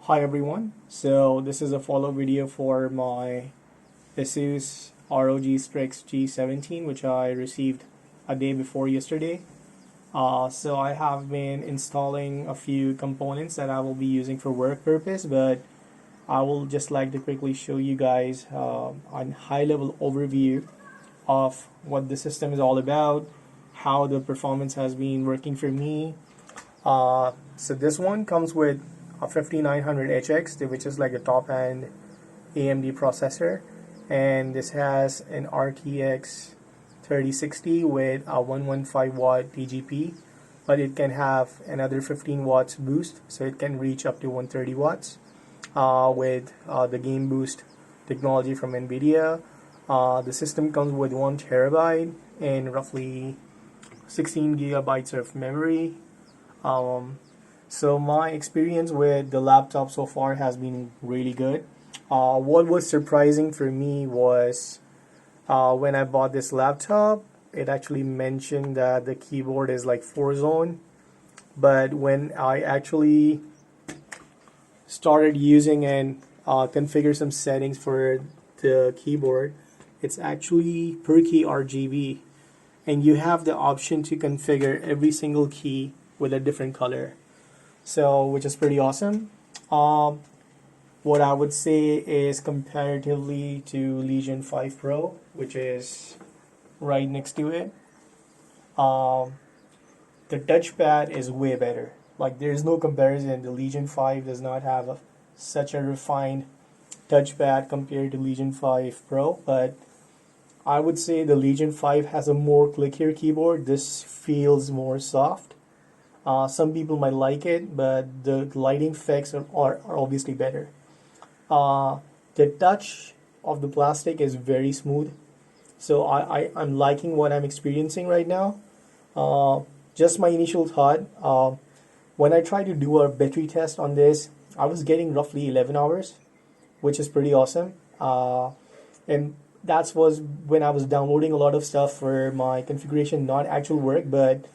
Hi everyone, so this is a follow-up video for my Asus ROG Strix G17 which I received a day before yesterday. So I have been installing a few components that I will be using for work purpose, but I will just like to quickly show you guys a high-level overview of what the system is all about, how the performance has been working for me. So this one comes with a 5900HX, which is like a top-end AMD processor, and this has an RTX 3060 with a 115 watt DGP, but it can have another 15 watts boost, so it can reach up to 130 watts with the game boost technology from NVIDIA. The system comes with 1 terabyte and roughly 16 gigabytes of memory. So my experience with the laptop so far has been really good. What was surprising for me was when I bought this laptop, it actually mentioned that the keyboard is like 4-zone, but when I actually started using and configure some settings for the keyboard, it's actually per key RGB, and you have the option to configure every single key with a different color. So, which is pretty awesome. What I would say is comparatively to Legion 5 Pro, which is right next to it, the touchpad is way better. Like, there's no comparison. The Legion 5 does not have such a refined touchpad compared to Legion 5 Pro, but I would say the Legion 5 has a more clickier keyboard. This feels more soft. Some people might like it, but the lighting effects are obviously better. The touch of the plastic is very smooth, so I'm liking what I'm experiencing right now. Just my initial thought, when I tried to do a battery test on this, I was getting roughly 11 hours, which is pretty awesome. And that was when I was downloading a lot of stuff for my configuration, not actual work, but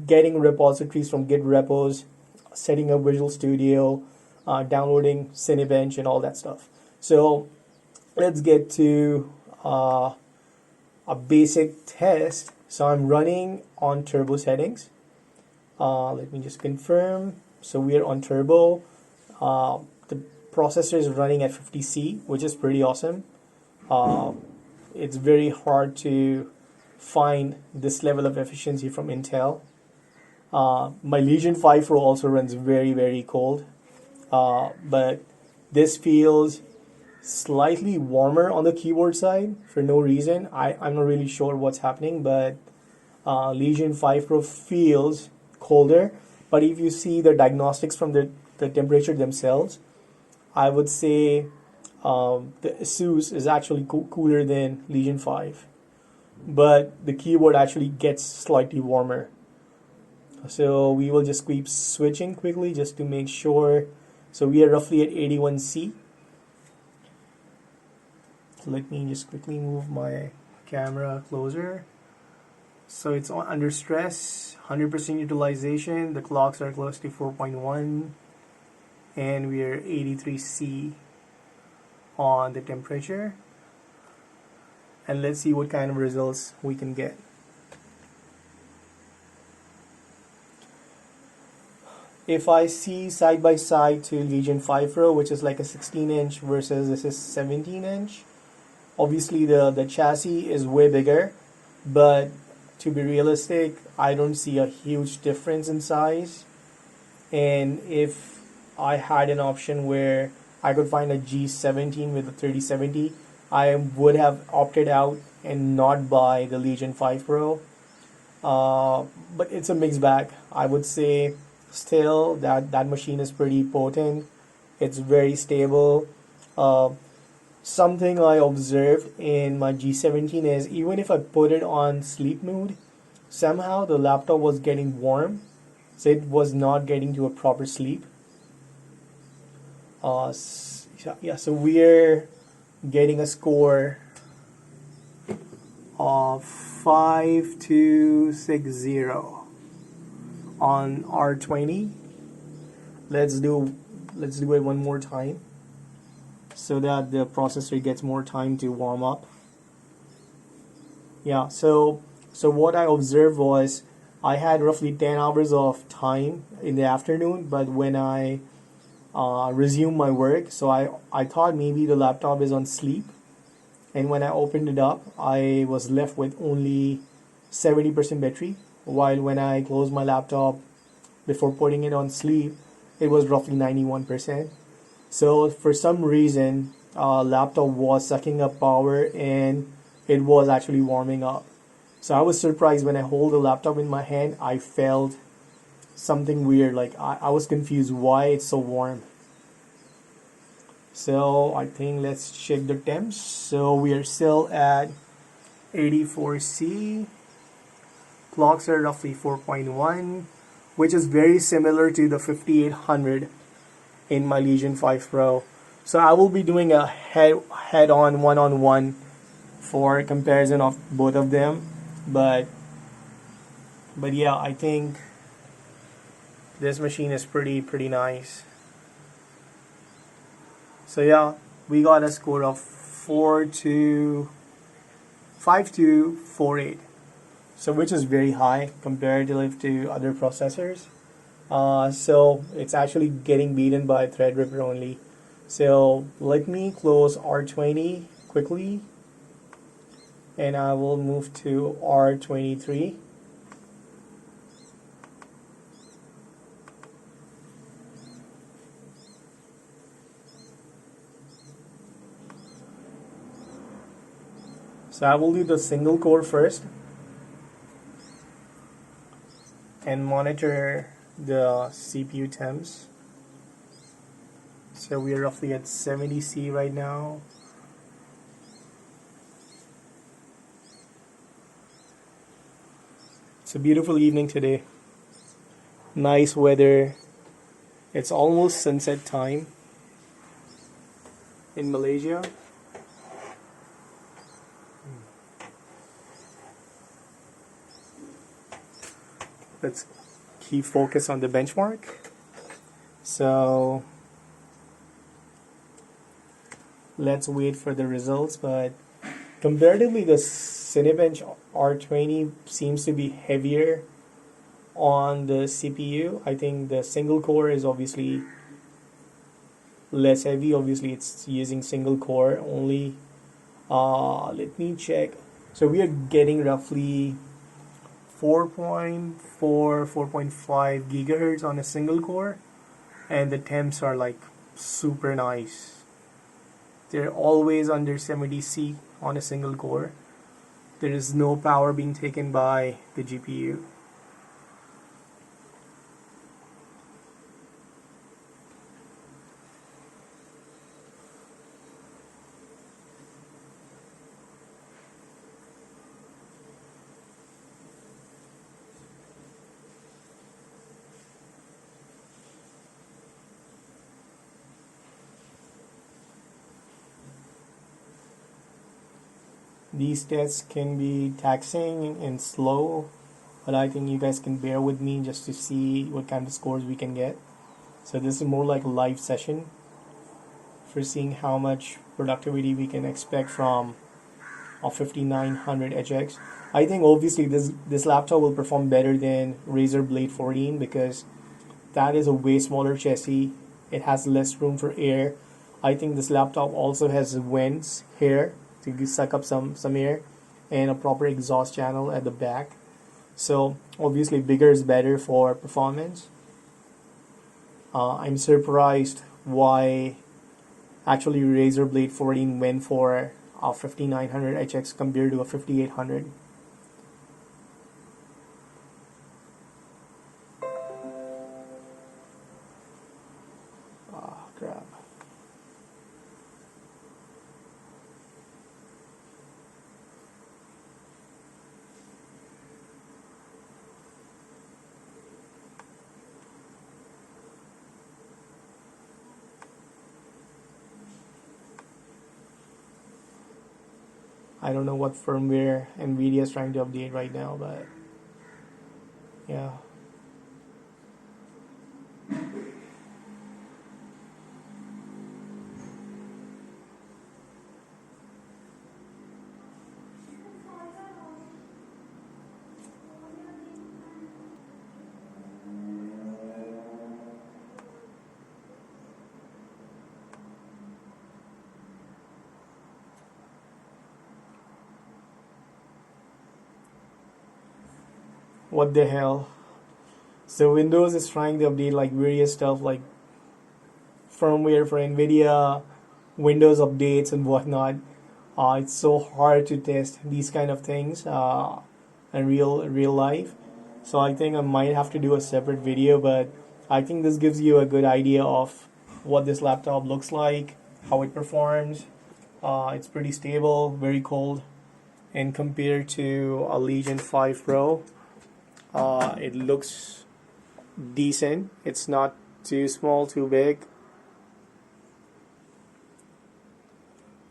getting repositories from Git repos, setting up Visual Studio, downloading Cinebench and all that stuff. So let's get to a basic test. So I'm running on turbo settings. Let me just confirm. So we are on turbo. The processor is running at 50C, which is pretty awesome. It's very hard to find this level of efficiency from Intel. My Legion 5 Pro also runs very cold, but this feels slightly warmer on the keyboard side for no reason. I'm not really sure what's happening, but Legion 5 Pro feels colder. But if you see the diagnostics from the temperature themselves, I would say the Asus is actually cooler than Legion 5, but the keyboard actually gets slightly warmer. So we will just keep switching quickly just to make sure. So we are roughly at 81C. Let me just quickly move my camera closer. So it's under stress, 100% utilization. The clocks are close to 4.1, and we are 83C on the temperature. And let's see what kind of results we can get. If I see side by side to Legion 5 Pro, which is like a 16-inch versus this is 17-inch, obviously the chassis is way bigger, but to be realistic, I don't see a huge difference in size. And if I had an option where I could find a G17 with a 3070, I would have opted out and not buy the Legion 5 Pro. But it's a mixed bag. I would say still that machine is pretty potent. It's very stable. Something I observed in my G17 is even if I put it on sleep mode, somehow the laptop was getting warm, so it was not getting to a proper sleep. So we're getting a score of 5260 on R20. Let's do let's do it one more time so that the processor gets more time to warm up. Yeah, so what I observed was I had roughly 10 hours of time in the afternoon, but when I resumed my work, so I thought maybe the laptop is on sleep, and when I opened it up, I was left with only 70% battery, while when I closed my laptop before putting it on sleep, it was roughly 91%. So for some reason, laptop was sucking up power and it was actually warming up. So I was surprised when I hold the laptop in my hand. I felt something weird, like I was confused why it's so warm. So I think let's check the temps. So we are still at 84C. Clocks are roughly 4.1, which is very similar to the 5800 in my Legion 5 Pro. So I will be doing a head-on, one-on-one for comparison of both of them. But yeah, I think this machine is pretty nice. So yeah, we got a score of 5248. So which is very high comparative to other processors. So it's actually getting beaten by Threadripper only. So let me close R20 quickly, and I will move to R23. So I will do the single core first and monitor the CPU temps. So we are roughly at 70C right now. It's a beautiful evening today. Nice weather. It's almost sunset time in Malaysia. Let's keep focus on the benchmark. So let's wait for the results, but comparatively the Cinebench R20 seems to be heavier on the CPU. I think the single core is obviously less heavy. Obviously it's using single core only. Let me check. So we are getting roughly 4.4, 4.5 gigahertz on a single core, and the temps are like super nice. They're always under 70C on a single core. There is no power being taken by the GPU. These tests can be taxing and slow, but I think you guys can bear with me just to see what kind of scores we can get. So this is more like a live session for seeing how much productivity we can expect from a 5900HX. I think obviously this laptop will perform better than Razer Blade 14 because that is a way smaller chassis. It has less room for air. I think this laptop also has vents here to suck up some air and a proper exhaust channel at the back. So obviously bigger is better for performance. I'm surprised why actually Razer Blade 14 went for a 5900HX compared to a 5800. Ah, crap. I don't know what firmware NVIDIA is trying to update right now, but yeah. What the hell? So Windows is trying to update like various stuff like firmware for NVIDIA, Windows updates and whatnot. It's so hard to test these kind of things in real life. So I think I might have to do a separate video, but I think this gives you a good idea of what this laptop looks like, how it performs. It's pretty stable, very cold, and compared to a Legion 5 Pro, it looks decent. It's not too small, too big.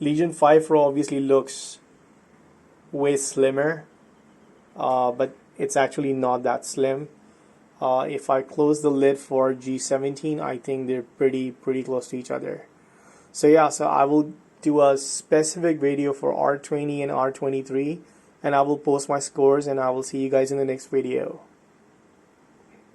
Legion 5 Pro obviously looks way slimmer, but it's actually not that slim. If I close the lid for G17, I think they're pretty close to each other. So yeah, so I will do a specific video for R20 and R23, and I will post my scores, and I will see you guys in the next video.